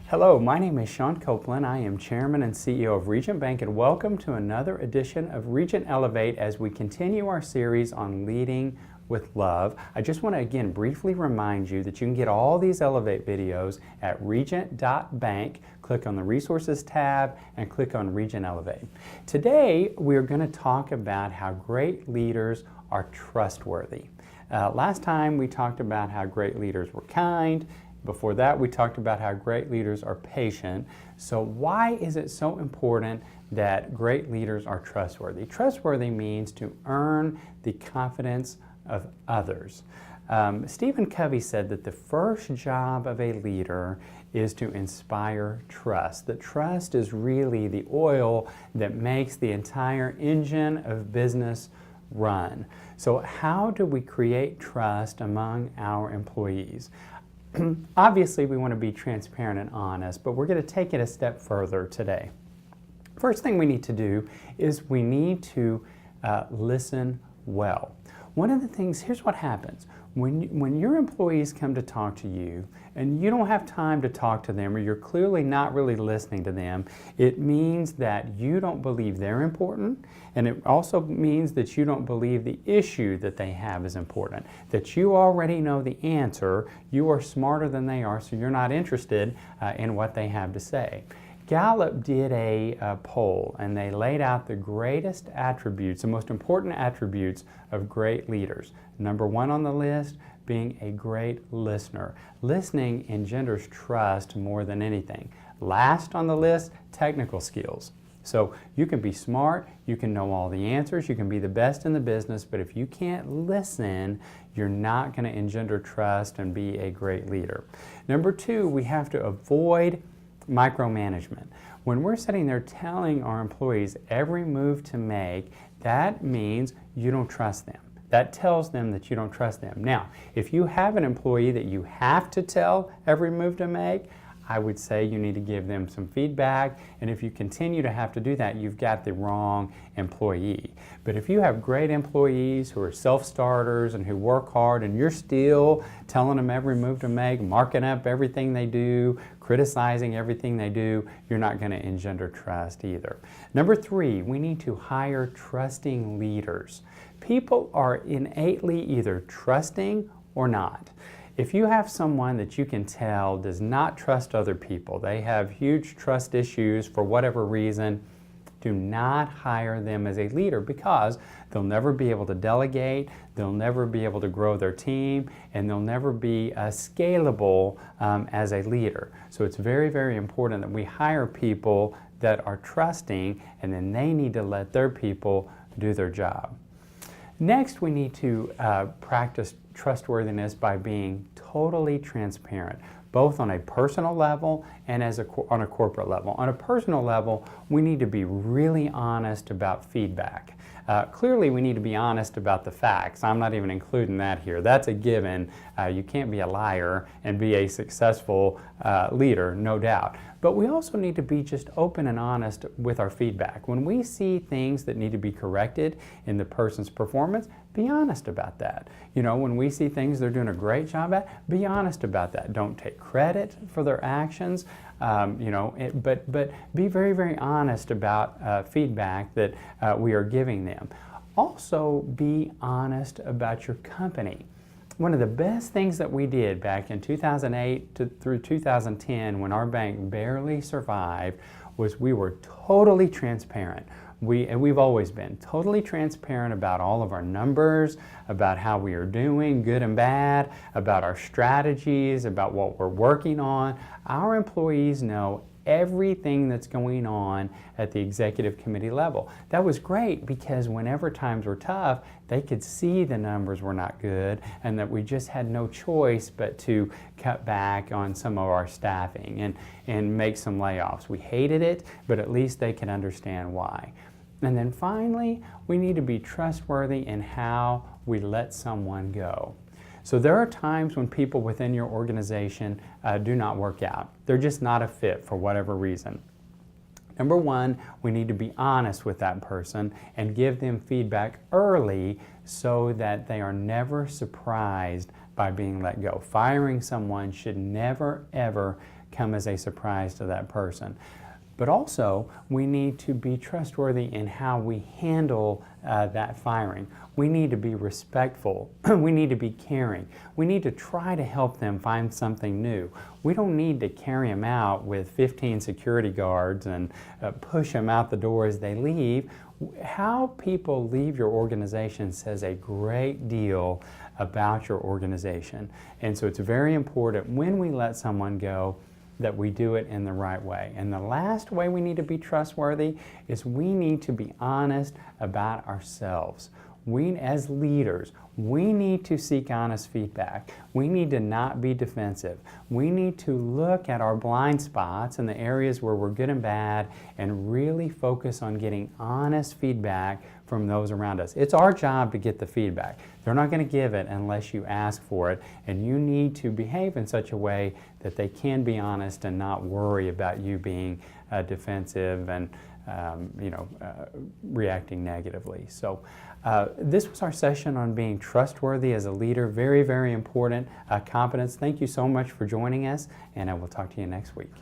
Hello, my name is Sean Copeland. I am Chairman and CEO of Regent Bank, and welcome to another edition of Regent Elevate as we continue our series on leading with love. I just want to again briefly remind you that you can get all these Elevate videos at regent.bank. Click on the Resources tab and click on Regent Elevate. Today we're going to talk about how great leaders are trustworthy. Last time we talked about how great leaders were kind. Before that, we talked about how great leaders are patient. So why is it so important that great leaders are trustworthy? Trustworthy means to earn the confidence of others. Stephen Covey said that the first job of a leader is to inspire trust. That trust is really the oil that makes the entire engine of business run. So how do we create trust among our employees? Obviously, we want to be transparent and honest, but we're going to take it a step further today. First thing we need to do is we need to listen well. One of the things, here's what happens. When your employees come to talk to you and you don't have time to talk to them or you're clearly not really listening to them, it means that you don't believe they're important, and it also means that you don't believe the issue that they have is important, that you already know the answer, you are smarter than they are, so you're not interested in what they have to say. Gallup did a poll, and they laid out the greatest attributes, the most important attributes of great leaders. Number one on the list, being a great listener. Listening engenders trust more than anything. Last on the list, technical skills. So you can be smart, you can know all the answers, you can be the best in the business, but if you can't listen, you're not going to engender trust and be a great leader. Number two, we have to avoid micromanagement. When we're sitting there telling our employees every move to make, that means you don't trust them. That tells them that you don't trust them. Now, if you have an employee that you have to tell every move to make, I would say you need to give them some feedback, and if you continue to have to do that, you've got the wrong employee. But if you have great employees who are self-starters and who work hard and you're still telling them every move to make, marking up everything they do, criticizing everything they do, you're not going to engender trust either. Number three, we need to hire trusting leaders. People are innately either trusting or not. If you have someone that you can tell does not trust other people, they have huge trust issues for whatever reason, do not hire them as a leader because they'll never be able to delegate, they'll never be able to grow their team, and they'll never be scalable as a leader. So it's very, very important that we hire people that are trusting, and then they need to let their people do their job. Next, we need to practice trustworthiness by being totally transparent, both on a personal level and on a corporate level. On a personal level, we need to be really honest about feedback. Clearly, we need to be honest about the facts. I'm not even including that here. That's a given. You can't be a liar and be a successful leader, no doubt. But we also need to be just open and honest with our feedback. When we see things that need to be corrected in the person's performance, be honest about that. You know, when we see things they're doing a great job at, be honest about that. Don't take credit for their actions, but be very, very honest about feedback that we are giving them. Also, be honest about your company. One of the best things that we did back in 2008 through 2010 when our bank barely survived was we were totally transparent. We've always been totally transparent about all of our numbers, about how we are doing, good and bad, about our strategies, about what we're working on. Our employees know everything that's going on at the executive committee level. That was great because whenever times were tough, they could see the numbers were not good and that we just had no choice but to cut back on some of our staffing and make some layoffs. We hated it, but at least they could understand why. And then finally, we need to be trustworthy in how we let someone go. So there are times when people within your organization do not work out. They're just not a fit for whatever reason. Number one, we need to be honest with that person and give them feedback early so that they are never surprised by being let go. Firing someone should never, ever come as a surprise to that person. But also, we need to be trustworthy in how we handle that firing. We need to be respectful. We need to be caring. We need to try to help them find something new. We don't need to carry them out with 15 security guards and push them out the door as they leave. How people leave your organization says a great deal about your organization. And so it's very important when we let someone go that we do it in the right way. And the last way we need to be trustworthy is we need to be honest about ourselves. We, as leaders, we need to seek honest feedback. We need to not be defensive. We need to look at our blind spots and the areas where we're good and bad and really focus on getting honest feedback from those around us. It's our job to get the feedback. They're not going to give it unless you ask for it, and you need to behave in such a way that they can be honest and not worry about you being defensive and reacting negatively. So this was our session on being trustworthy as a leader. Very, very important competence. Thank you so much for joining us, and I will talk to you next week.